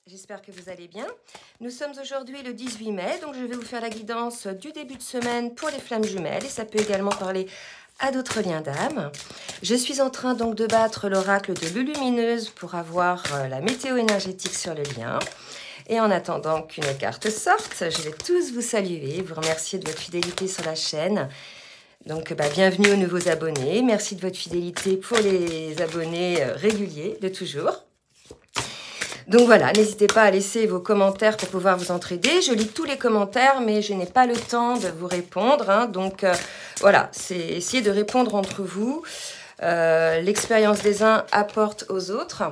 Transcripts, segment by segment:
J'espère que vous allez bien. Nous sommes aujourd'hui le 18 mai, donc je vais vous faire la guidance du début de semaine pour les flammes jumelles et ça peut également parler à d'autres liens d'âme. Je suis en train donc de battre l'oracle de Lulumineuse pour avoir la météo énergétique sur le lien. Et en attendant qu'une carte sorte, je vais tous vous saluer, vous remercier de votre fidélité sur la chaîne. Donc bienvenue aux nouveaux abonnés, merci de votre fidélité pour les abonnés réguliers de toujours. Donc voilà, n'hésitez pas à laisser vos commentaires pour pouvoir vous entraider. Je lis tous les commentaires, mais je n'ai pas le temps de vous répondre. Hein. Donc voilà, c'est essayer de répondre entre vous. L'expérience des uns apporte aux autres.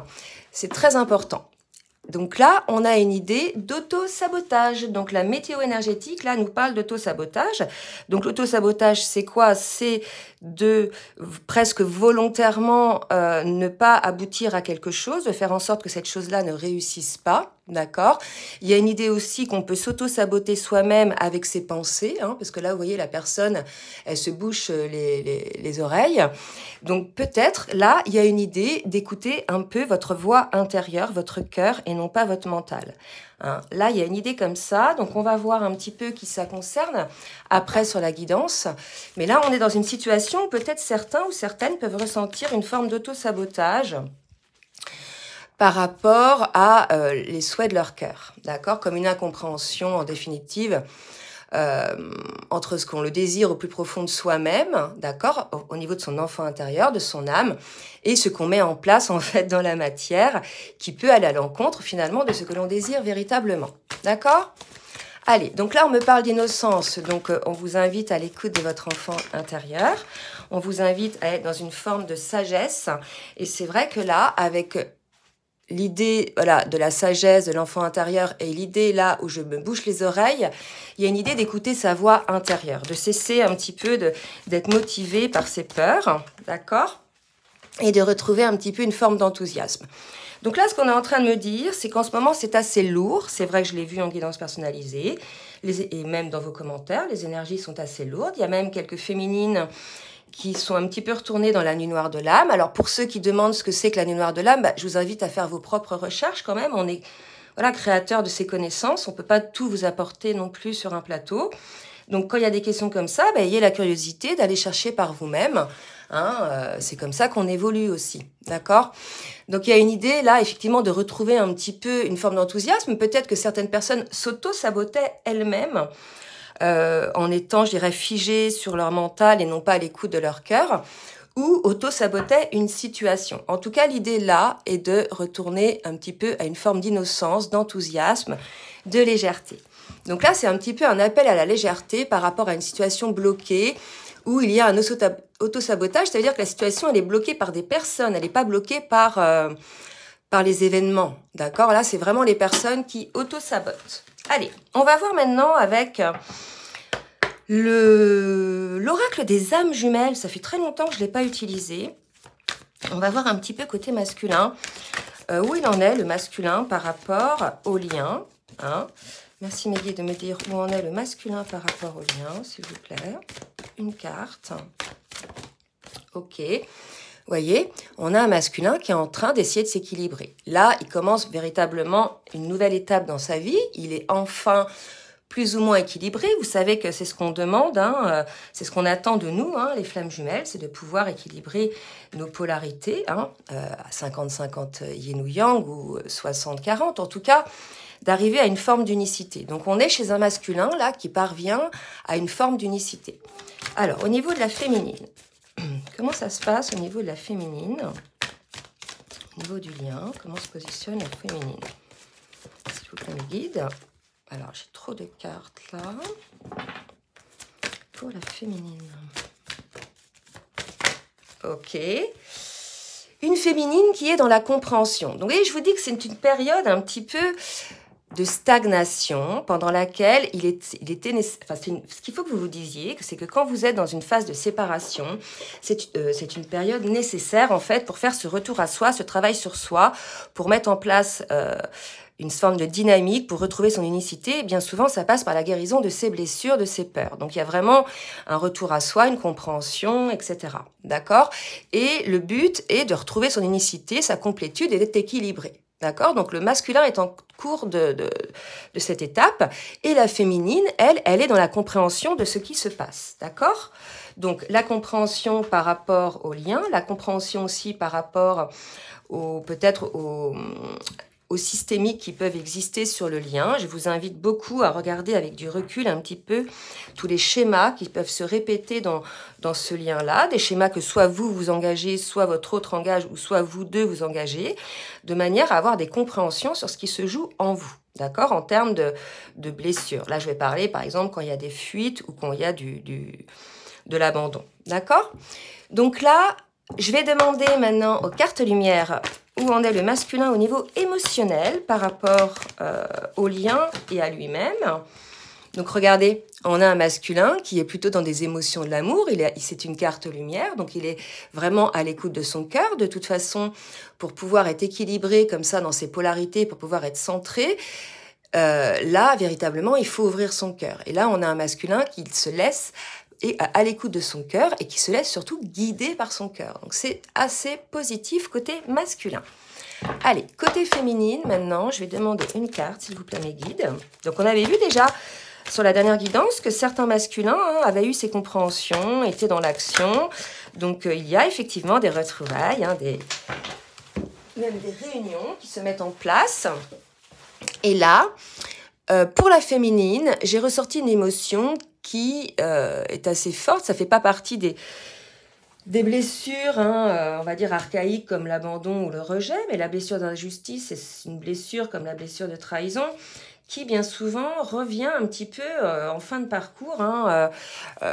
C'est très important. Donc là, on a une idée d'auto-sabotage. Donc la météo énergétique, là, nous parle d'auto-sabotage. Donc l'auto-sabotage, c'est quoi? C'est de presque volontairement ne pas aboutir à quelque chose, de faire en sorte que cette chose-là ne réussisse pas. D'accord. Il y a une idée aussi qu'on peut s'auto-saboter soi-même avec ses pensées, hein, parce que là, vous voyez, la personne, elle se bouche les oreilles. Donc peut-être, là, il y a une idée d'écouter un peu votre voix intérieure, votre cœur, et non pas votre mental. Hein. Là, il y a une idée comme ça, donc on va voir un petit peu qui ça concerne après sur la guidance. Mais là, on est dans une situation où peut-être certains ou certaines peuvent ressentir une forme d'auto-sabotage par rapport à les souhaits de leur cœur, d'accord, comme une incompréhension en définitive entre ce qu'on le désire au plus profond de soi-même, d'accord, au niveau de son enfant intérieur, de son âme, et ce qu'on met en place en fait dans la matière, qui peut aller à l'encontre finalement de ce que l'on désire véritablement, d'accord. Allez, donc là on me parle d'innocence, donc on vous invite à l'écoute de votre enfant intérieur, on vous invite à être dans une forme de sagesse, et c'est vrai que là, avec l'idée voilà, de la sagesse de l'enfant intérieur et l'idée là où je me bouche les oreilles, il y a une idée d'écouter sa voix intérieure, de cesser un petit peu d'être motivé par ses peurs, d'accord, et de retrouver un petit peu une forme d'enthousiasme. Donc là, ce qu'on est en train de me dire, c'est qu'en ce moment, c'est assez lourd. C'est vrai que je l'ai vu en guidance personnalisée, et même dans vos commentaires, les énergies sont assez lourdes. Il y a même quelques féminines qui sont un petit peu retournées dans la nuit noire de l'âme. Alors pour ceux qui demandent ce que c'est que la nuit noire de l'âme, je vous invite à faire vos propres recherches quand même. On est voilà, créateur de ces connaissances, on ne peut pas tout vous apporter non plus sur un plateau. Donc quand il y a des questions comme ça, ayez la curiosité d'aller chercher par vous-même. Hein, c'est comme ça qu'on évolue aussi, d'accord? Donc il y a une idée là, effectivement, de retrouver un petit peu une forme d'enthousiasme. Peut-être que certaines personnes s'auto-sabotaient elles-mêmes, en étant, je dirais, figées sur leur mental et non pas à l'écoute de leur cœur, ou auto-sabotaient une situation. En tout cas, l'idée là est de retourner un petit peu à une forme d'innocence, d'enthousiasme, de légèreté. Donc là, c'est un petit peu un appel à la légèreté par rapport à une situation bloquée où il y a un auto-sabotage, c'est-à-dire que la situation, elle est bloquée par des personnes, elle n'est pas bloquée par les événements, d'accord? Là, c'est vraiment les personnes qui auto-sabotent. Allez, on va voir maintenant avec l'oracle des âmes jumelles. Ça fait très longtemps que je ne l'ai pas utilisé. On va voir un petit peu côté masculin, où il en est, le masculin, par rapport au lien. Hein. Merci mes guides de me dire où en est le masculin par rapport au lien, s'il vous plaît. Une carte. Ok. Vous voyez, on a un masculin qui est en train d'essayer de s'équilibrer. Là, il commence véritablement une nouvelle étape dans sa vie. Il est enfin plus ou moins équilibré. Vous savez que c'est ce qu'on demande, hein, c'est ce qu'on attend de nous, hein, les flammes jumelles, c'est de pouvoir équilibrer nos polarités, hein, à 50-50 yin ou yang ou 60-40, en tout cas, d'arriver à une forme d'unicité. Donc on est chez un masculin, là, qui parvient à une forme d'unicité. Alors, au niveau de la féminine, comment ça se passe au niveau de la féminine? Au niveau du lien, comment se positionne la féminine? S'il vous plaît, mes guides. Alors, j'ai trop de cartes là. Pour la féminine. Ok. Une féminine qui est dans la compréhension. Donc, vous voyez, je vous dis que c'est une période un petit peu de stagnation pendant laquelle ce qu'il faut que vous vous disiez, c'est que quand vous êtes dans une phase de séparation, c'est une période nécessaire en fait pour faire ce retour à soi, ce travail sur soi, pour mettre en place une forme de dynamique, pour retrouver son unicité. Et bien souvent, ça passe par la guérison de ses blessures, de ses peurs. Donc il y a vraiment un retour à soi, une compréhension, etc. D'accord? Et le but est de retrouver son unicité, sa complétude et d'être équilibré. D'accord? Donc, le masculin est en cours de cette étape. Et la féminine, elle est dans la compréhension de ce qui se passe. D'accord? Donc, la compréhension par rapport au lien, la compréhension aussi par rapport peut-être aux systémiques qui peuvent exister sur le lien. Je vous invite beaucoup à regarder avec du recul un petit peu tous les schémas qui peuvent se répéter dans ce lien-là, des schémas que soit vous vous engagez, soit votre autre engage, ou soit vous deux vous engagez, de manière à avoir des compréhensions sur ce qui se joue en vous, d'accord, en termes de blessures. Là, je vais parler, par exemple, quand il y a des fuites ou quand il y a de l'abandon, d'accord? Donc là, je vais demander maintenant aux cartes lumière où en est le masculin au niveau émotionnel par rapport au lien et à lui-même. Donc regardez, on a un masculin qui est plutôt dans des émotions de l'amour, c'est une carte lumière, donc il est vraiment à l'écoute de son cœur. De toute façon, pour pouvoir être équilibré comme ça dans ses polarités, pour pouvoir être centré, là, véritablement, il faut ouvrir son cœur. Et là, on a un masculin qui se laisse à l'écoute de son cœur et qui se laisse surtout guider par son cœur. Donc c'est assez positif côté masculin. Allez, côté féminine, maintenant, je vais demander une carte, s'il vous plaît, mes guides. Donc on avait vu déjà sur la dernière guidance que certains masculins avaient eu ces compréhensions, étaient dans l'action. Donc il y a effectivement des retrouvailles, même des réunions qui se mettent en place. Et là, pour la féminine, j'ai ressorti une émotion qui est assez forte. Ça ne fait pas partie des blessures, on va dire archaïques comme l'abandon ou le rejet, mais la blessure d'injustice, c'est une blessure comme la blessure de trahison qui bien souvent revient un petit peu en fin de parcours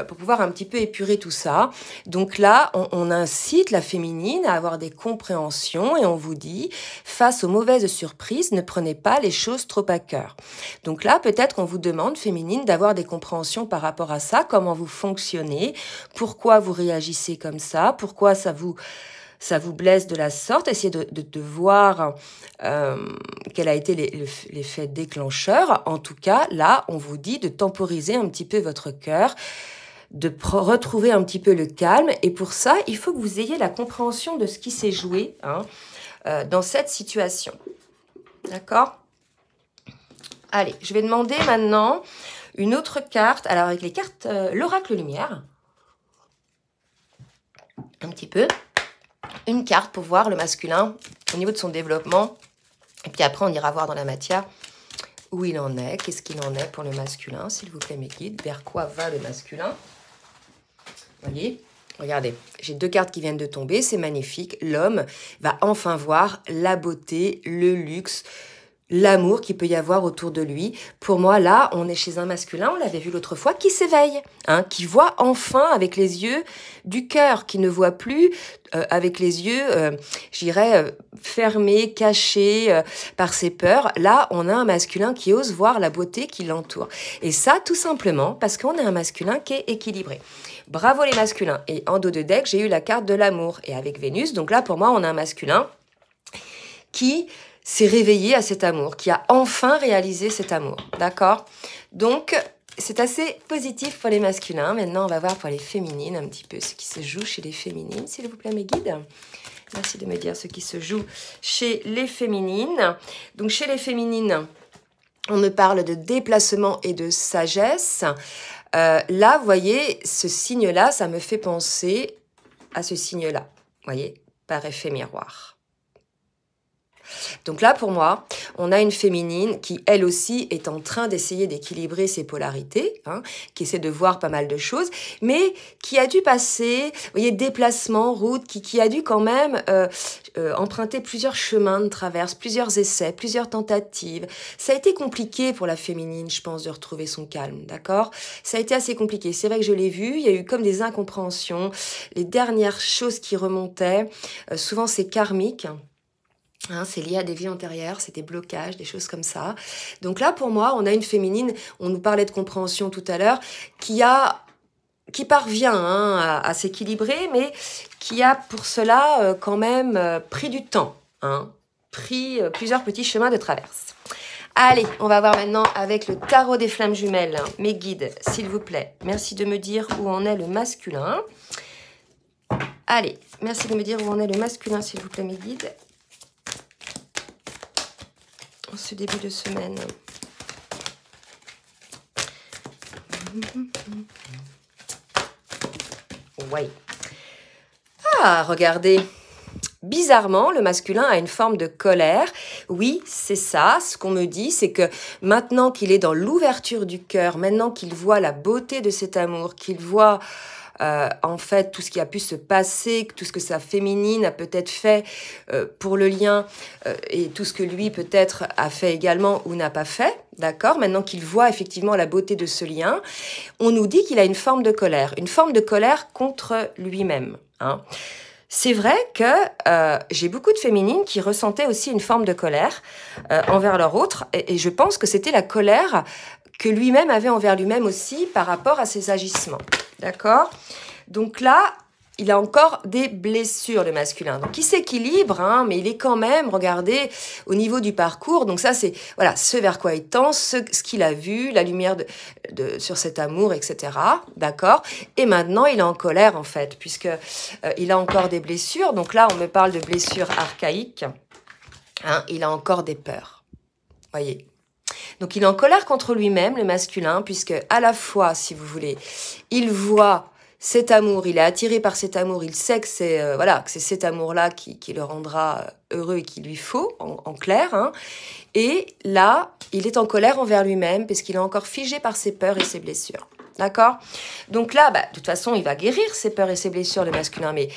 pour pouvoir un petit peu épurer tout ça. Donc là, on incite la féminine à avoir des compréhensions et on vous dit, face aux mauvaises surprises, ne prenez pas les choses trop à cœur. Donc là, peut-être qu'on vous demande, féminine, d'avoir des compréhensions par rapport à ça, comment vous fonctionnez, pourquoi vous réagissez comme ça, pourquoi ça vous blesse de la sorte, essayez de voir quel a été l'effet déclencheur. En tout cas, là, on vous dit de temporiser un petit peu votre cœur, de retrouver un petit peu le calme. Et pour ça, il faut que vous ayez la compréhension de ce qui s'est joué dans cette situation. D'accord? Allez, je vais demander maintenant une autre carte. Alors, avec les cartes, l'oracle lumière. Un petit peu. Une carte pour voir le masculin au niveau de son développement. Et puis après, on ira voir dans la matière où il en est, qu'est-ce qu'il en est pour le masculin, s'il vous plaît, mes guides. Vers quoi va le masculin? Voyez, regardez, j'ai deux cartes qui viennent de tomber, c'est magnifique. L'homme va enfin voir la beauté, le luxe, l'amour qu'il peut y avoir autour de lui. Pour moi, là, on est chez un masculin, on l'avait vu l'autre fois, qui s'éveille, qui voit enfin avec les yeux du cœur, qui ne voit plus avec les yeux, fermés, cachés par ses peurs. Là, on a un masculin qui ose voir la beauté qui l'entoure. Et ça, tout simplement, parce qu'on a un masculin qui est équilibré. Bravo les masculins. Et en dos de deck, j'ai eu la carte de l'amour. Et avec Vénus, donc là, pour moi, on a un masculin qui s'est réveillé à cet amour, qui a enfin réalisé cet amour, d'accord? Donc, c'est assez positif pour les masculins. Maintenant, on va voir pour les féminines un petit peu ce qui se joue chez les féminines, s'il vous plaît, mes guides. Merci de me dire ce qui se joue chez les féminines. Donc, chez les féminines, on me parle de déplacement et de sagesse. Là, vous voyez, ce signe-là, ça me fait penser à ce signe-là, vous voyez, par effet miroir. Donc là, pour moi, on a une féminine qui, elle aussi, est en train d'essayer d'équilibrer ses polarités, qui essaie de voir pas mal de choses, mais qui a dû passer, vous voyez, déplacement, route, qui a dû quand même emprunter plusieurs chemins de traverse, plusieurs essais, plusieurs tentatives. Ça a été compliqué pour la féminine, je pense, de retrouver son calme, d'accord? Ça a été assez compliqué. C'est vrai que je l'ai vu, il y a eu comme des incompréhensions. Les dernières choses qui remontaient, souvent c'est karmique. C'est lié à des vies antérieures, c'est des blocages, des choses comme ça. Donc là, pour moi, on a une féminine, on nous parlait de compréhension tout à l'heure, qui parvient à s'équilibrer, mais qui a pour cela quand même pris du temps, pris plusieurs petits chemins de traverse. Allez, on va voir maintenant avec le tarot des flammes jumelles. Mes guides, s'il vous plaît, merci de me dire où en est le masculin. Allez, merci de me dire où en est le masculin, s'il vous plaît, mes guides. en ce début de semaine. Ouais. Ah, regardez. Bizarrement, le masculin a une forme de colère. Oui, c'est ça. Ce qu'on me dit, c'est que maintenant qu'il est dans l'ouverture du cœur, maintenant qu'il voit la beauté de cet amour, qu'il voit en fait tout ce qui a pu se passer, tout ce que sa féminine a peut-être fait pour le lien et tout ce que lui peut-être a fait également ou n'a pas fait, d'accord? Maintenant qu'il voit effectivement la beauté de ce lien, on nous dit qu'il a une forme de colère contre lui-même, hein. C'est vrai que j'ai beaucoup de féminines qui ressentaient aussi une forme de colère envers leur autre, et je pense que c'était la colère que lui-même avait envers lui-même aussi par rapport à ses agissements. D'accord? Donc là, il a encore des blessures, le masculin. Donc il s'équilibre, hein, mais il est quand même, regardez, au niveau du parcours. Donc ça, c'est voilà, ce vers quoi il tend, ce qu'il a vu, la lumière sur cet amour, etc. D'accord? Et maintenant, il est en colère, en fait, puisque il a encore des blessures. Donc là, on me parle de blessures archaïques. Hein, il a encore des peurs. Voyez? Donc il est en colère contre lui-même, le masculin, puisque à la fois, si vous voulez, il voit cet amour, il est attiré par cet amour, il sait que c'est voilà, que c'est cet amour-là qui le rendra heureux et qu'il lui faut, en clair. Hein. Et là, il est en colère envers lui-même, parce qu'il est encore figé par ses peurs et ses blessures. D'accord? Donc là, de toute façon, il va guérir ses peurs et ses blessures, le masculin, mais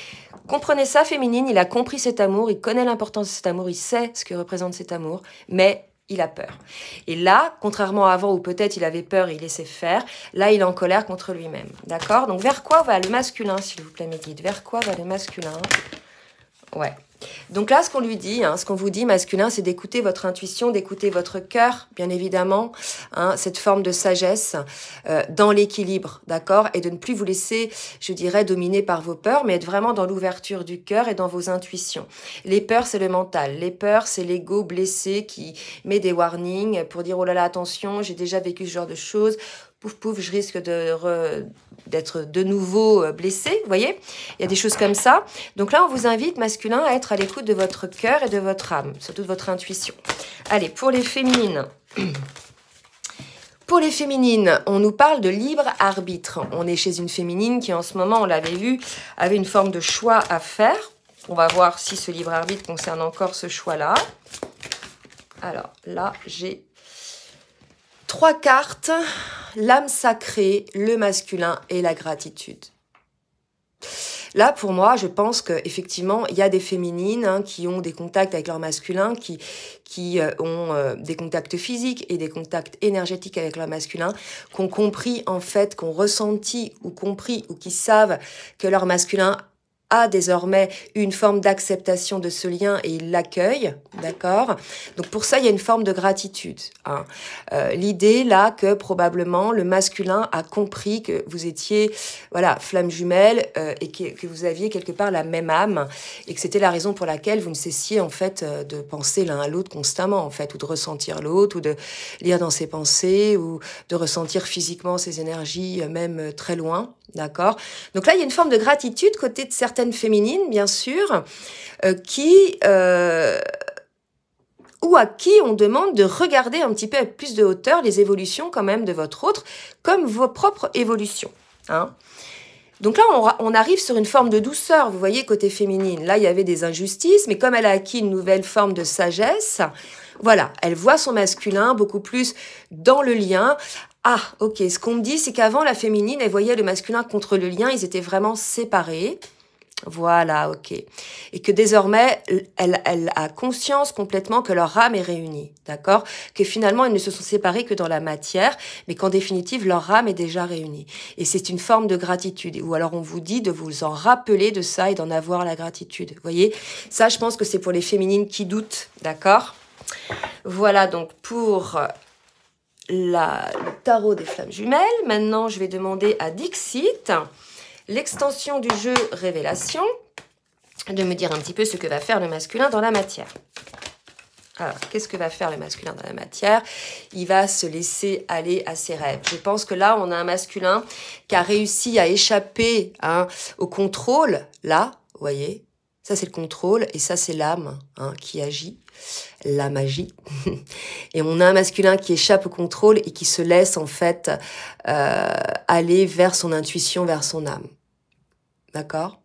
comprenez ça, féminine, il a compris cet amour, il connaît l'importance de cet amour, il sait ce que représente cet amour, mais il a peur. Et là, contrairement à avant où peut-être il avait peur et il laissait faire, là, il est en colère contre lui-même. D'accord? Donc, vers quoi va le masculin, s'il vous plaît, mes guides? Vers quoi va le masculin? Ouais. Donc là, ce qu'on lui dit, ce qu'on vous dit, masculin, c'est d'écouter votre intuition, d'écouter votre cœur, bien évidemment, cette forme de sagesse dans l'équilibre, d'accord? Et de ne plus vous laisser, je dirais, dominer par vos peurs, mais être vraiment dans l'ouverture du cœur et dans vos intuitions. Les peurs, c'est le mental. Les peurs, c'est l'ego blessé qui met des warnings pour dire, oh là là, attention, j'ai déjà vécu ce genre de choses. Pouf, pouf, je risque d'être de nouveau blessé, vous voyez? Il y a des choses comme ça. Donc là, on vous invite, masculin, à être à l'écoute de votre cœur et de votre âme, surtout de votre intuition. Allez, pour les féminines. Pour les féminines, on nous parle de libre arbitre. On est chez une féminine qui, en ce moment, on l'avait vu, avait une forme de choix à faire. On va voir si ce libre arbitre concerne encore ce choix-là. Alors, là, j'ai 3 cartes, l'âme sacrée, le masculin et la gratitude. Là, pour moi, je pense qu'effectivement, il y a des féminines qui ont des contacts avec leur masculin, qui ont des contacts physiques et des contacts énergétiques avec leur masculin, qui ont compris, en fait, qui ont ressenti ou compris ou qui savent que leur masculin a désormais une forme d'acceptation de ce lien et il l'accueille, d'accord? Donc pour ça, il y a une forme de gratitude. L'idée là que probablement le masculin a compris que vous étiez, voilà, flamme jumelle et que vous aviez quelque part la même âme et que c'était la raison pour laquelle vous ne cessiez en fait de penser l'un à l'autre constamment en fait, ou de ressentir l'autre, ou de lire dans ses pensées, ou de ressentir physiquement ses énergies même très loin. D'accord? Donc là, il y a une forme de gratitude côté de certaines féminines, bien sûr, ou à qui on demande de regarder un petit peu avec plus de hauteur les évolutions quand même de votre autre, comme vos propres évolutions. Hein? Donc là, on arrive sur une forme de douceur, vous voyez, côté féminine. Là, il y avait des injustices, mais comme elle a acquis une nouvelle forme de sagesse, voilà, elle voit son masculin beaucoup plus dans le lien. Ah, ok, ce qu'on me dit, c'est qu'avant, la féminine, elle voyait le masculin contre le lien, ils étaient vraiment séparés. Voilà, ok. Et que désormais, elle a conscience complètement que leur âme est réunie, d'accord? Que finalement, ils ne se sont séparés que dans la matière, mais qu'en définitive, leur âme est déjà réunie. Et c'est une forme de gratitude. Ou alors, on vous dit de vous en rappeler de ça et d'en avoir la gratitude. Vous voyez? Ça, je pense que c'est pour les féminines qui doutent, d'accord? Voilà donc pour le tarot des flammes jumelles. Maintenant, je vais demander à Dixit, l'extension du jeu Révélation, de me dire un petit peu ce que va faire le masculin dans la matière. Alors, qu'est-ce que va faire le masculin dans la matière? Il va se laisser aller à ses rêves. Je pense que là, on a un masculin qui a réussi à échapper au contrôle, là, vous voyez, Ça, c'est le contrôle, et ça, c'est l'âme hein, qui agit, la magie. Et on a un masculin qui échappe au contrôle et qui se laisse, en fait, aller vers son intuition, vers son âme. D'accord?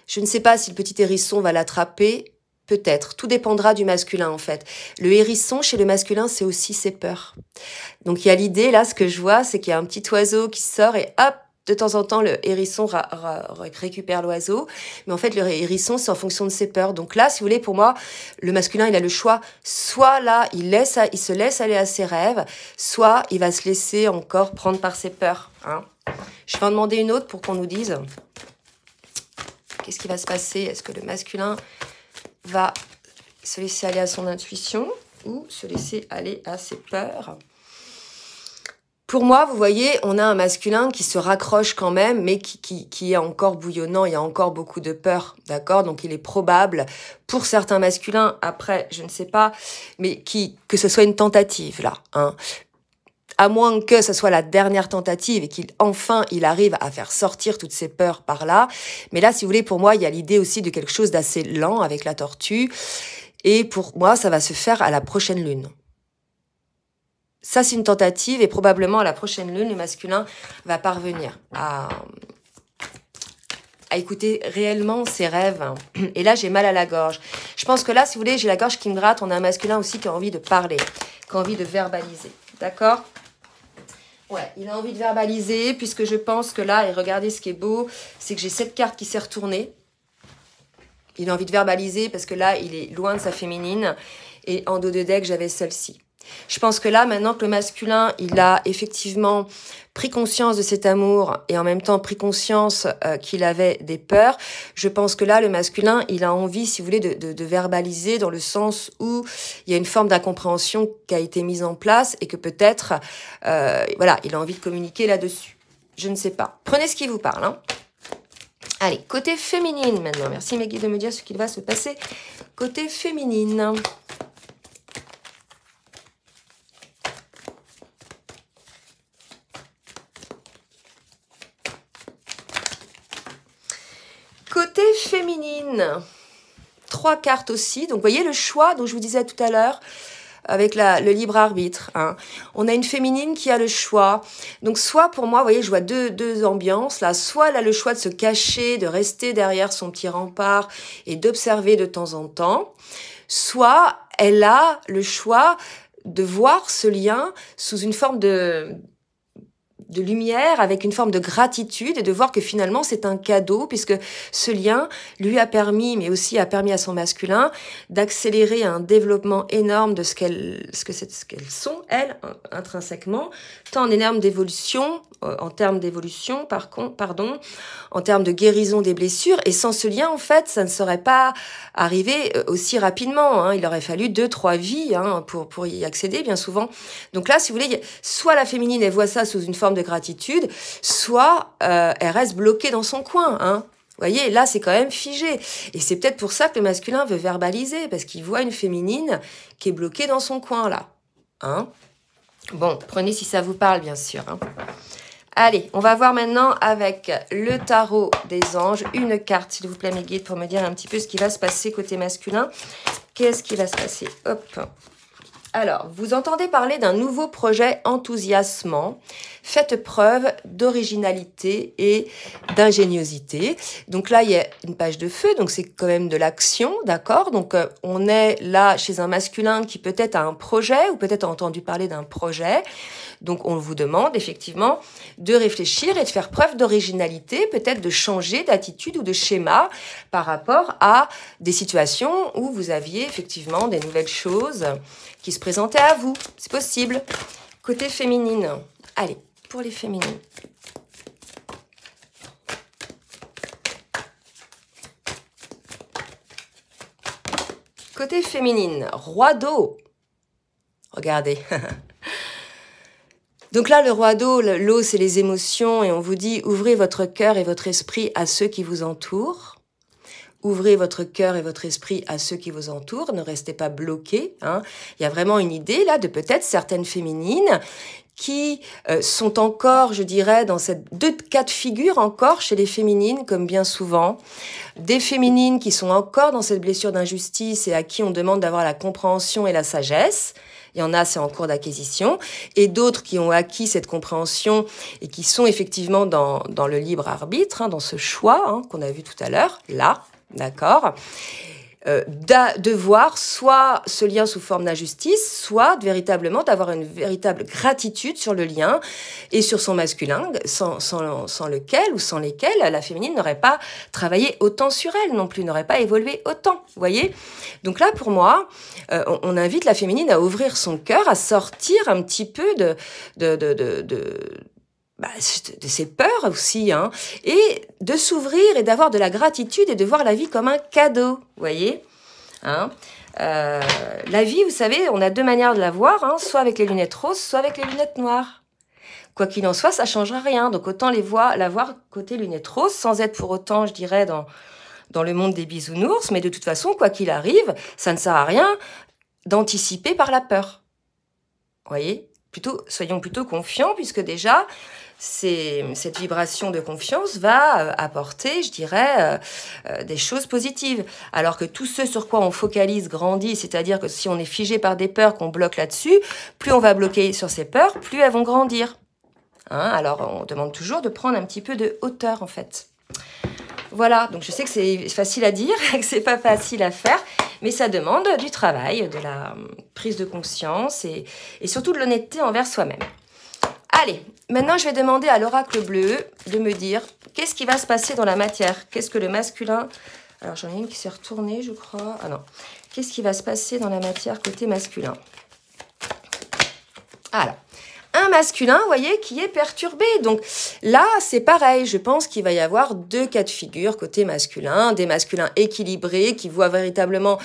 Je ne sais pas si le petit hérisson va l'attraper, peut-être. Tout dépendra du masculin, en fait. Le hérisson, chez le masculin, c'est aussi ses peurs. Donc, il y a l'idée, là, ce que je vois, c'est qu'il y a un petit oiseau qui sort et hop, de temps en temps, le hérisson récupère l'oiseau. Mais en fait, le hérisson, c'est en fonction de ses peurs. Donc là, si vous voulez, pour moi, le masculin, il a le choix. Soit là, il se laisse aller à ses rêves, soit il va se laisser encore prendre par ses peurs. Hein. Je vais en demander une autre pour qu'on nous dise qu'est-ce qui va se passer. Est-ce que le masculin va se laisser aller à son intuition ou se laisser aller à ses peurs? Pour moi, vous voyez, on a un masculin qui se raccroche quand même, mais qui est encore bouillonnant, il y a encore beaucoup de peur, d'accord? Donc, il est probable, pour certains masculins, après, je ne sais pas, mais que ce soit une tentative, là, hein. À moins que ce soit la dernière tentative et il arrive à faire sortir toutes ses peurs par là. Mais là, si vous voulez, pour moi, il y a l'idée aussi de quelque chose d'assez lent avec la tortue. Et pour moi, ça va se faire à la prochaine lune. Ça, c'est une tentative et probablement à la prochaine lune, le masculin va parvenir à écouter réellement ses rêves. Et là, j'ai mal à la gorge. Je pense que là, si vous voulez, j'ai la gorge qui me gratte. On a un masculin aussi qui a envie de parler, qui a envie de verbaliser. D'accord ? Ouais, il a envie de verbaliser puisque je pense que là, et regardez ce qui est beau, c'est que j'ai cette carte qui s'est retournée. Il a envie de verbaliser parce que là, il est loin de sa féminine. Et en dos de deck, j'avais celle-ci. Je pense que là, maintenant que le masculin, il a effectivement pris conscience de cet amour et en même temps pris conscience qu'il avait des peurs, je pense que là, le masculin, il a envie, si vous voulez, de verbaliser dans le sens où il y a une forme d'incompréhension qui a été mise en place et que peut-être, voilà, il a envie de communiquer là-dessus. Je ne sais pas. Prenez ce qui vous parle, hein. Allez, côté féminine maintenant. Merci Maggie de me dire ce qu'il va se passer côté féminine. Côté féminine, 3 cartes aussi. Donc, vous voyez le choix dont je vous disais tout à l'heure avec le libre arbitre. Hein. On a une féminine qui a le choix. Donc, soit pour moi, vous voyez, je vois deux ambiances là. Soit elle a le choix de se cacher, de rester derrière son petit rempart et d'observer de temps en temps. Soit elle a le choix de voir ce lien sous une forme de lumière, avec une forme de gratitude et de voir que finalement c'est un cadeau puisque ce lien lui a permis, mais aussi a permis à son masculin d'accélérer un développement énorme de ce qu'elles sont, elles, intrinsèquement, tant en termes d'évolution, en termes de guérison des blessures. Et sans ce lien, en fait, ça ne serait pas arrivé aussi rapidement. Hein. Il aurait fallu 2-3 vies hein, pour y accéder, bien souvent. Donc là, si vous voulez, soit la féminine, elle voit ça sous une forme de gratitude, soit elle reste bloquée dans son coin. Hein. Vous voyez, là, c'est quand même figé. Et c'est peut-être pour ça que le masculin veut verbaliser, parce qu'il voit une féminine qui est bloquée dans son coin, là. Hein. Bon, prenez si ça vous parle, bien sûr. Hein. Allez, on va voir maintenant avec le tarot des anges. Une carte, s'il vous plaît, mes guides, pour me dire un petit peu ce qui va se passer côté masculin. Qu'est-ce qui va se passer? Hop. Alors, vous entendez parler d'un nouveau projet enthousiasmant. Faites preuve d'originalité et d'ingéniosité. Donc là, il y a une page de feu, donc c'est quand même de l'action, d'accord? Donc on est là chez un masculin qui peut-être a un projet ou peut-être a entendu parler d'un projet. Donc on vous demande effectivement de réfléchir et de faire preuve d'originalité, peut-être de changer d'attitude ou de schéma par rapport à des situations où vous aviez effectivement des nouvelles choses qui se présentaient à vous. C'est possible. Côté féminine. Allez, pour les féminines. Côté féminine, roi d'eau. Regardez. Donc là, le roi d'eau, l'eau, c'est les émotions et on vous dit, ouvrez votre cœur et votre esprit à ceux qui vous entourent. Ouvrez votre cœur et votre esprit à ceux qui vous entourent. Ne restez pas bloqués. Hein. Il y a vraiment une idée là de peut-être certaines féminines qui sont encore, je dirais, dans ces deux cas de figure encore chez les féminines, comme bien souvent. Des féminines qui sont encore dans cette blessure d'injustice et à qui on demande d'avoir la compréhension et la sagesse. Il y en a, c'est en cours d'acquisition. Et d'autres qui ont acquis cette compréhension et qui sont effectivement dans le libre arbitre, hein, dans ce choix hein, qu'on a vu tout à l'heure, là, d'accord, de voir soit ce lien sous forme d'injustice, soit véritablement d'avoir une véritable gratitude sur le lien et sur son masculin, sans lequel ou sans lesquels la féminine n'aurait pas travaillé autant sur elle non plus, n'aurait pas évolué autant, vous voyez. Donc là, pour moi, on invite la féminine à ouvrir son cœur, à sortir un petit peu de ses peurs aussi, hein, et de s'ouvrir et d'avoir de la gratitude et de voir la vie comme un cadeau, vous voyez, hein. La vie, vous savez, on a deux manières de la voir, hein, soit avec les lunettes roses, soit avec les lunettes noires. Quoi qu'il en soit, ça changera rien, donc autant la voir côté lunettes roses, sans être pour autant, je dirais, dans le monde des bisounours, mais de toute façon, quoi qu'il arrive, ça ne sert à rien d'anticiper par la peur, vous voyez. Soyons plutôt confiants, puisque déjà, cette vibration de confiance va apporter, je dirais, des choses positives. Alors que tout ce sur quoi on focalise grandit, c'est-à-dire que si on est figé par des peurs, qu'on bloque là-dessus, plus on va bloquer sur ces peurs, plus elles vont grandir. Hein, alors, on demande toujours de prendre un petit peu de hauteur, en fait. Voilà, donc je sais que c'est facile à dire, que c'est pas facile à faire, mais ça demande du travail, de la prise de conscience et surtout de l'honnêteté envers soi-même. Allez, maintenant je vais demander à l'oracle bleu de me dire qu'est-ce qui va se passer dans la matière. Qu'est-ce que le masculin... Alors j'en ai une qui s'est retournée, je crois. Ah non. Qu'est-ce qui va se passer dans la matière côté masculin? Alors, un masculin, vous voyez, qui est perturbé. Donc là, c'est pareil. Je pense qu'il va y avoir deux cas de figure côté masculin. Des masculins équilibrés qui voient véritablement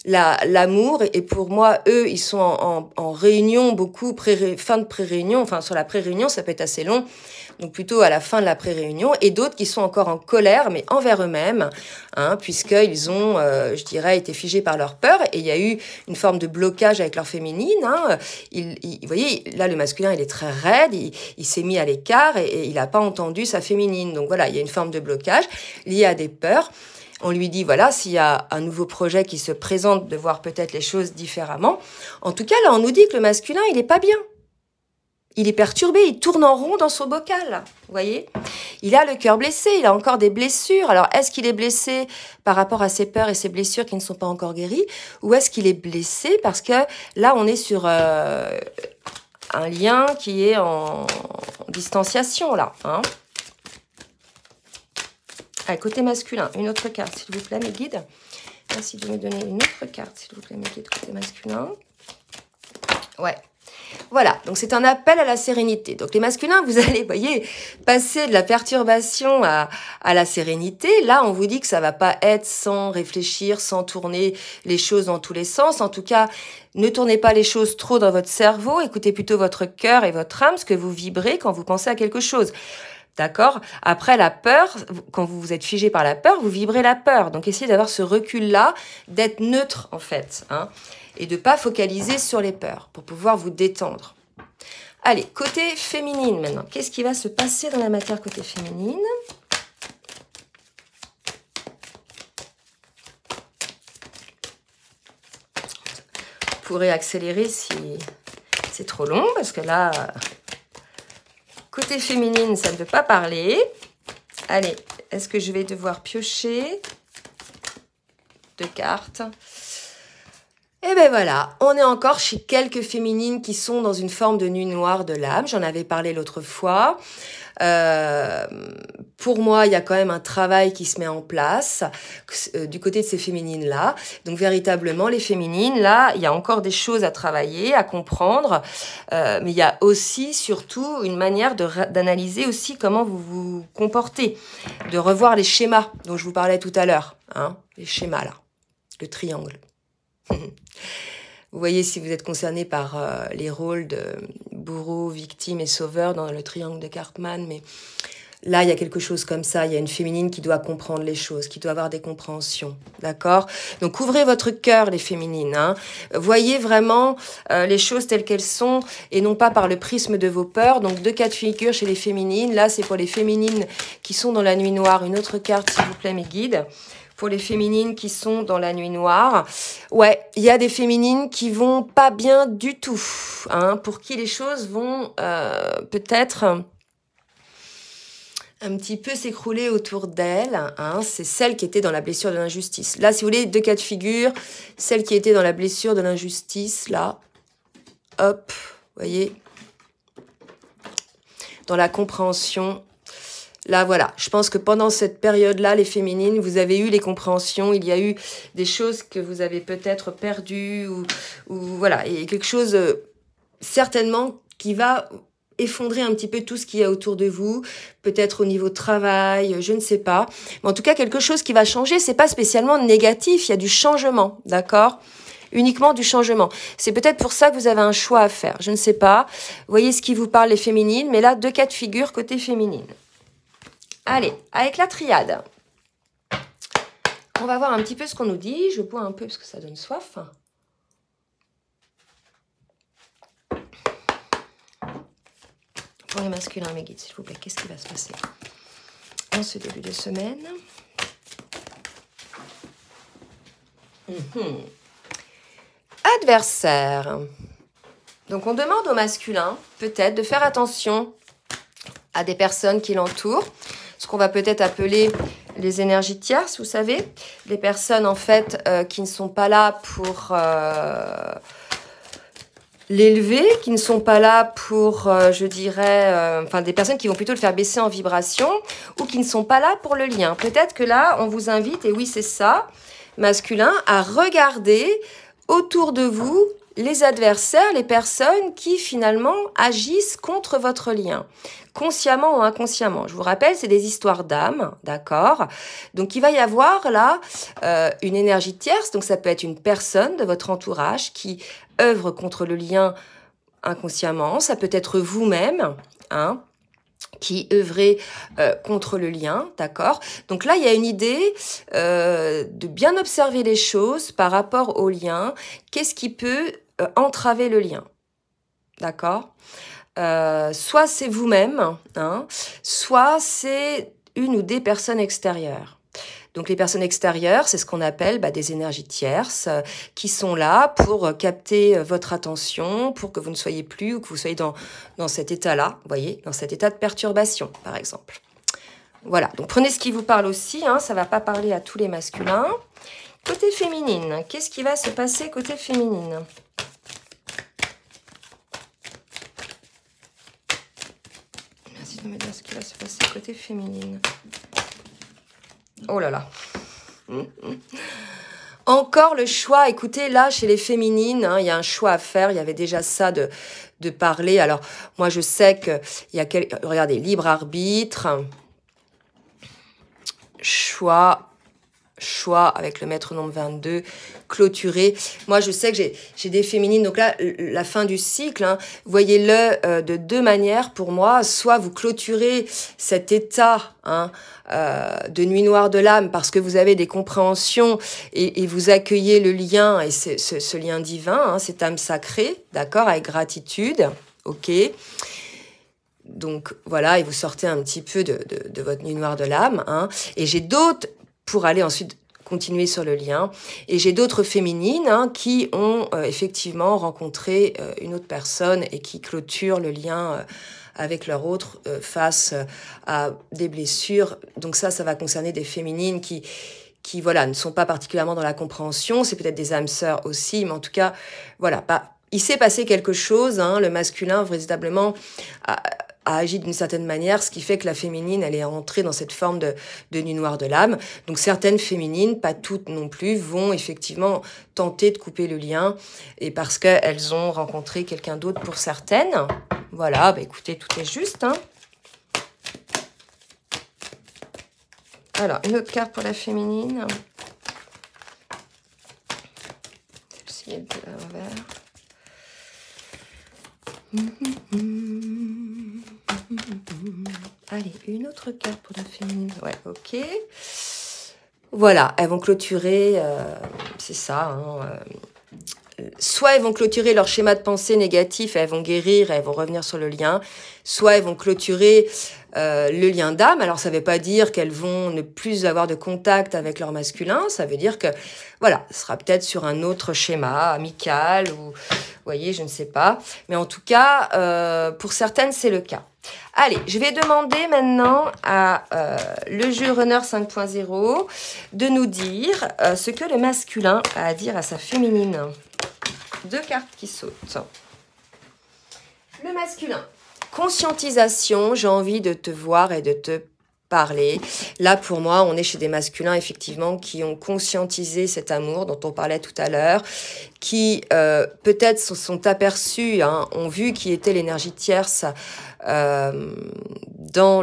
l'amour. Et pour moi, eux, ils sont en réunion, beaucoup, fin de pré-réunion. Enfin, sur la pré-réunion, ça peut être assez long. Donc plutôt à la fin de la pré-réunion. Et d'autres qui sont encore en colère, mais envers eux-mêmes, hein, puisqu'ils ont, je dirais, été figés par leur peur. Et il y a eu une forme de blocage avec leur féminine. Hein. Vous voyez, là, le masculin, il est très raide, il s'est mis à l'écart et il n'a pas entendu sa féminine. Donc voilà, il y a une forme de blocage liée à des peurs. On lui dit, voilà, s'il y a un nouveau projet qui se présente, de voir peut-être les choses différemment. En tout cas, là, on nous dit que le masculin, il n'est pas bien. Il est perturbé, il tourne en rond dans son bocal, vous voyez. Il a le cœur blessé, il a encore des blessures. Alors, est-ce qu'il est blessé par rapport à ses peurs et ses blessures qui ne sont pas encore guéries? Ou est-ce qu'il est blessé parce que là, on est sur un lien qui est en distanciation, là, hein. Allez, côté masculin, une autre carte, s'il vous plaît, mes guides. Merci de me donner une autre carte, s'il vous plaît, mes guides, côté masculin. Ouais. Voilà, donc c'est un appel à la sérénité. Donc les masculins, vous allez, voyez, passer de la perturbation à la sérénité. Là, on vous dit que ça va pas être sans réfléchir, sans tourner les choses dans tous les sens. En tout cas, ne tournez pas les choses trop dans votre cerveau. Écoutez plutôt votre cœur et votre âme, ce que vous vibrez quand vous pensez à quelque chose. D'accord? Après, la peur, quand vous êtes figé par la peur, vous vibrez la peur. Donc, essayez d'avoir ce recul-là, d'être neutre, en fait, hein, et de ne pas focaliser sur les peurs pour pouvoir vous détendre. Allez, côté féminine, maintenant. Qu'est-ce qui va se passer dans la matière côté féminine? Vous pourrez accélérer si c'est trop long, parce que là... Côté féminine, ça ne veut pas parler. Allez, est-ce que je vais devoir piocher 2 cartes? Et ben voilà, on est encore chez quelques féminines qui sont dans une forme de nuit noire de l'âme. J'en avais parlé l'autre fois. Pour moi, il y a quand même un travail qui se met en place du côté de ces féminines-là. Donc, véritablement, les féminines, là, il y a encore des choses à travailler, à comprendre. Mais il y a aussi, surtout, une manière d'analyser aussi comment vous vous comportez. De revoir les schémas dont je vous parlais tout à l'heure. Hein, les schémas, là. Le triangle. Vous voyez si vous êtes concerné par les rôles de bourreau, victime et sauveur dans le triangle de Cartman, mais Là, il y a quelque chose comme ça. Il y a une féminine qui doit comprendre les choses, qui doit avoir des compréhensions. D'accord? Donc, ouvrez votre cœur, les féminines. Hein. Voyez vraiment les choses telles qu'elles sont et non pas par le prisme de vos peurs. Donc, 2 cas de figure chez les féminines. Là, c'est pour les féminines qui sont dans la nuit noire. Une autre carte, s'il vous plaît, mes guides. Pour les féminines qui sont dans la nuit noire. Ouais, il y a des féminines qui vont pas bien du tout. Hein, pour qui les choses vont peut-être un petit peu s'écrouler autour d'elles. Hein, c'est celle qui était dans la blessure de l'injustice. Là, si vous voulez, 2 cas de figure. Celle qui était dans la blessure de l'injustice, là. Hop, voyez. Dans la compréhension. Là, voilà, je pense que pendant cette période-là, les féminines, vous avez eu les compréhensions, il y a eu des choses que vous avez peut-être perdues, ou voilà, et quelque chose, certainement, qui va effondrer un petit peu tout ce qu'il y a autour de vous, peut-être au niveau de travail, je ne sais pas. Mais en tout cas, quelque chose qui va changer, c'est pas spécialement négatif, il y a du changement, d'accord ? Uniquement du changement. C'est peut-être pour ça que vous avez un choix à faire, je ne sais pas. Voyez ce qui vous parle, les féminines, mais là, 2 cas de figure côté féminine. Allez, avec la triade, on va voir un petit peu ce qu'on nous dit. Je bois un peu parce que ça donne soif. Pour les masculins, mes guides, s'il vous plaît, qu'est-ce qui va se passer en ce début de semaine? Adversaire. Donc, on demande au masculin, peut-être, de faire attention à des personnes qui l'entourent. Ce qu'on va peut-être appeler les énergies tierces, vous savez, les personnes en fait qui ne sont pas là pour l'élever, qui ne sont pas là pour, je dirais, enfin des personnes qui vont plutôt le faire baisser en vibration ou qui ne sont pas là pour le lien. Peut-être que là, on vous invite, et oui c'est ça, masculin, à regarder autour de vous les adversaires, les personnes qui finalement agissent contre votre lien, consciemment ou inconsciemment. Je vous rappelle, c'est des histoires d'âme, d'accord? Donc il va y avoir là une énergie tierce, donc ça peut être une personne de votre entourage qui œuvre contre le lien inconsciemment, ça peut être vous-même, hein, qui œuvrait contre le lien, d'accord? Donc là, il y a une idée de bien observer les choses par rapport au lien. Qu'est-ce qui peut entraver le lien, d'accord? Soit c'est vous-même, hein, soit c'est une ou des personnes extérieures. Donc les personnes extérieures, c'est ce qu'on appelle des énergies tierces qui sont là pour capter votre attention, pour que vous ne soyez plus ou que vous soyez dans cet état-là, vous voyez, dans cet état de perturbation, par exemple. Voilà, donc prenez ce qui vous parle aussi, hein, ça ne va pas parler à tous les masculins. Côté féminine, qu'est-ce qui va se passer côté féminine ? Merci de me dire ce qui va se passer côté féminine. Oh là là. Encore le choix. Écoutez, là, chez les féminines, hein, il y a un choix à faire. Il y avait déjà ça de parler. Alors, moi, je sais qu'il y a... Regardez, libre arbitre. Choix avec le maître nombre 22, clôturé. Moi, je sais que j'ai des féminines. Donc là, la fin du cycle, hein, voyez-le de 2 manières pour moi. Soit vous clôturez cet état hein, de nuit noire de l'âme parce que vous avez des compréhensions et vous accueillez le lien et ce lien divin, hein, cette âme sacrée, d'accord, avec gratitude, ok. Donc voilà, et vous sortez un petit peu de votre nuit noire de l'âme. Hein, et j'ai d'autres pour aller ensuite continuer sur le lien. Et j'ai d'autres féminines hein, qui ont effectivement rencontré une autre personne et qui clôturent le lien avec leur autre face à des blessures. Donc ça va concerner des féminines qui voilà, ne sont pas particulièrement dans la compréhension. C'est peut-être des âmes sœurs aussi, mais en tout cas, voilà, il s'est passé quelque chose. Hein, le masculin, véritablement, a agi d'une certaine manière, ce qui fait que la féminine, elle est entrée dans cette forme de nuit noire de l'âme. Donc certaines féminines, pas toutes non plus, vont effectivement tenter de couper le lien, et parce qu'elles ont rencontré quelqu'un d'autre pour certaines. Voilà, écoutez, tout est juste. Hein. Alors, une autre carte pour la féminine. Celle-ci est de l'envers. Allez, une autre carte pour la féminine. Ouais, ok. Voilà, elles vont clôturer, c'est ça, hein, soit elles vont clôturer leur schéma de pensée négatif et elles vont guérir et elles vont revenir sur le lien, soit elles vont clôturer le lien d'âme. Alors ça ne veut pas dire qu'elles vont ne plus avoir de contact avec leur masculin, ça veut dire que voilà, ce sera peut-être sur un autre schéma amical ou, vous voyez, je ne sais pas. Mais en tout cas, pour certaines, c'est le cas. Allez, je vais demander maintenant à le jeu Runner 5.0 de nous dire ce que le masculin a à dire à sa féminine. 2 cartes qui sautent. Le masculin. Conscientisation, j'ai envie de te voir et de te parler. Là, pour moi, on est chez des masculins, effectivement, qui ont conscientisé cet amour dont on parlait tout à l'heure, qui peut-être sont aperçus, hein, ont vu qui était l'énergie tierce dans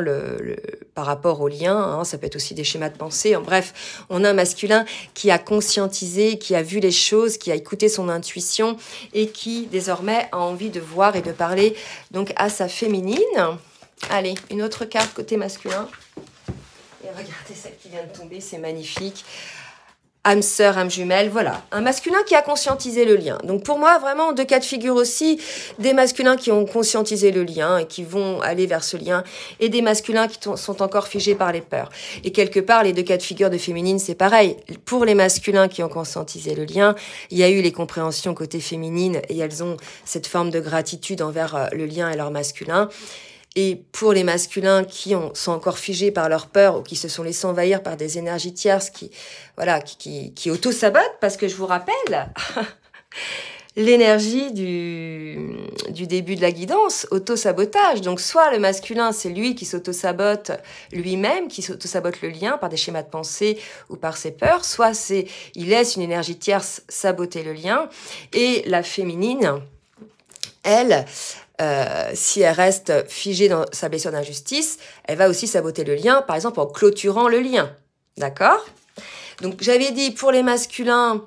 par rapport au lien, hein, ça peut être aussi des schémas de pensée. En bref, on a un masculin qui a conscientisé, qui a vu les choses, qui a écouté son intuition et qui désormais a envie de voir et de parler donc à sa féminine. Allez, une autre carte côté masculin. Et regardez celle qui vient de tomber, c'est magnifique. Âme sœur, âme jumelle, voilà. Un masculin qui a conscientisé le lien. Donc pour moi, vraiment, 2 cas de figure aussi. Des masculins qui ont conscientisé le lien et qui vont aller vers ce lien. Et des masculins qui sont encore figés par les peurs. Et quelque part, les 2 cas de figure de féminine, c'est pareil. Pour les masculins qui ont conscientisé le lien, il y a eu les compréhensions côté féminine et elles ont cette forme de gratitude envers le lien et leur masculin. Et pour les masculins qui sont encore figés par leur peur ou qui se sont laissés envahir par des énergies tierces qui auto-sabotent, parce que je vous rappelle, l'énergie du début de la guidance, auto-sabotage. Donc soit le masculin, c'est lui qui s'auto-sabote lui-même, qui s'auto-sabote le lien par des schémas de pensée ou par ses peurs, soit il laisse une énergie tierce saboter le lien. Et la féminine, elle... si elle reste figée dans sa blessure d'injustice, elle va aussi saboter le lien, par exemple en clôturant le lien. D'accord? Donc j'avais dit pour les masculins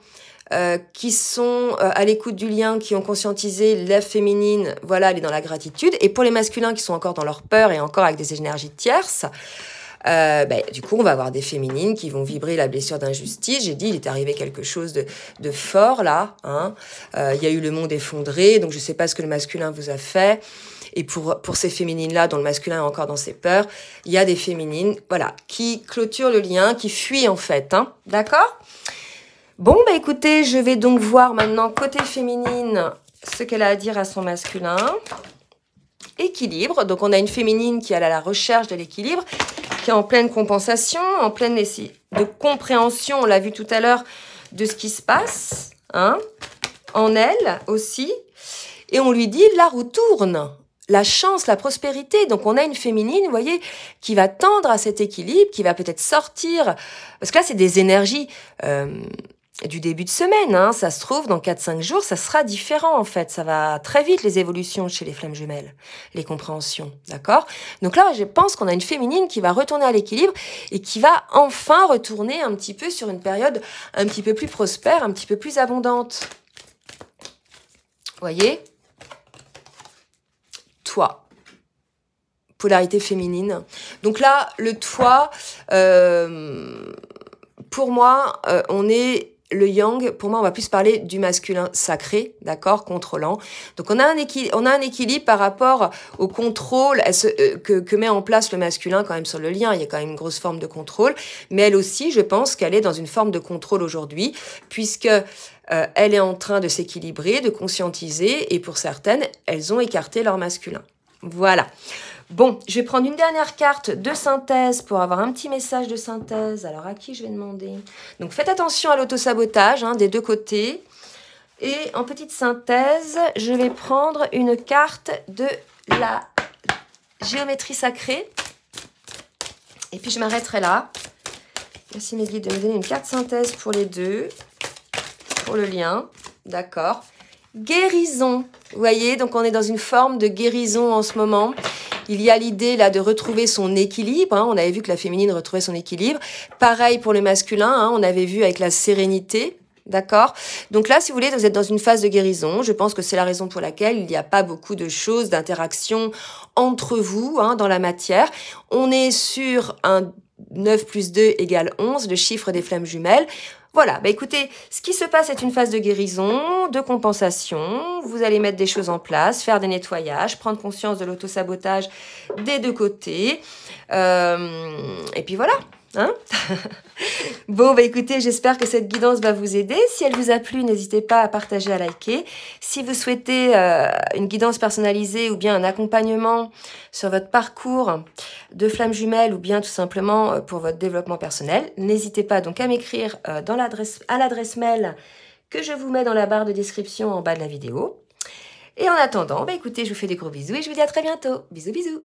qui sont à l'écoute du lien, qui ont conscientisé la féminine, voilà, elle est dans la gratitude. Et pour les masculins qui sont encore dans leur peur et encore avec des énergies tierces, du coup, on va avoir des féminines qui vont vibrer la blessure d'injustice. J'ai dit, il est arrivé quelque chose de fort là. Hein. Il y a eu le monde effondré, donc je ne sais pas ce que le masculin vous a fait. Et pour ces féminines-là, dont le masculin est encore dans ses peurs, il y a des féminines, voilà, qui clôturent le lien, qui fuient en fait. Hein. D'accord ? Bon, écoutez, je vais donc voir maintenant côté féminine ce qu'elle a à dire à son masculin. Équilibre. Donc, on a une féminine qui est à la recherche de l'équilibre, qui est en pleine compensation, en pleine de compréhension, on l'a vu tout à l'heure, de ce qui se passe, hein, en elle aussi. Et on lui dit, la roue tourne, la chance, la prospérité. Donc, on a une féminine, vous voyez, qui va tendre à cet équilibre, qui va peut-être sortir, parce que là, c'est des énergies du début de semaine, hein, ça se trouve, dans 4-5 jours, ça sera différent, en fait. Ça va très vite, les évolutions chez les flammes jumelles, les compréhensions, d'accord? Donc là, je pense qu'on a une féminine qui va retourner à l'équilibre et qui va enfin retourner un petit peu sur une période un petit peu plus prospère, un petit peu plus abondante. Voyez? Toi. Polarité féminine. Donc là, le toi, pour moi, on est... Le yang, pour moi, on va plus parler du masculin sacré, d'accord, contrôlant. Donc, on a un équilibre par rapport au contrôle que met en place le masculin quand même sur le lien. Il y a quand même une grosse forme de contrôle. Mais elle aussi, je pense qu'elle est dans une forme de contrôle aujourd'hui, puisque elle est en train de s'équilibrer, de conscientiser, et pour certaines, elles ont écarté leur masculin. Voilà. Bon, je vais prendre une dernière carte de synthèse pour avoir un petit message de synthèse. Alors, à qui je vais demander? Donc, faites attention à l'autosabotage hein, des 2 côtés. Et en petite synthèse, je vais prendre une carte de la géométrie sacrée. Et puis, je m'arrêterai là. Merci mes guides de me donner une carte synthèse pour les 2. Pour le lien. D'accord. Guérison. Vous voyez, donc on est dans une forme de guérison en ce moment. Il y a l'idée là de retrouver son équilibre. Hein. On avait vu que la féminine retrouvait son équilibre. Pareil pour le masculin. Hein. On avait vu avec la sérénité. D'accord? Donc là, si vous voulez, vous êtes dans une phase de guérison. Je pense que c'est la raison pour laquelle il n'y a pas beaucoup de choses, d'interaction entre vous hein, dans la matière. On est sur un 9 plus 2 égale 11, le chiffre des flammes jumelles. Voilà, bah écoutez, ce qui se passe c'est une phase de guérison, de compensation. Vous allez mettre des choses en place, faire des nettoyages, prendre conscience de l'auto-sabotage des deux côtés. Et puis voilà. Hein. Bon, bah écoutez, j'espère que cette guidance va vous aider. Si elle vous a plu, n'hésitez pas à partager, à liker. Si vous souhaitez une guidance personnalisée ou bien un accompagnement sur votre parcours de flamme jumelle ou bien tout simplement pour votre développement personnel, n'hésitez pas donc à m'écrire à l'adresse mail que je vous mets dans la barre de description en bas de la vidéo. Et en attendant, bah écoutez, je vous fais des gros bisous et je vous dis à très bientôt. Bisous, bisous.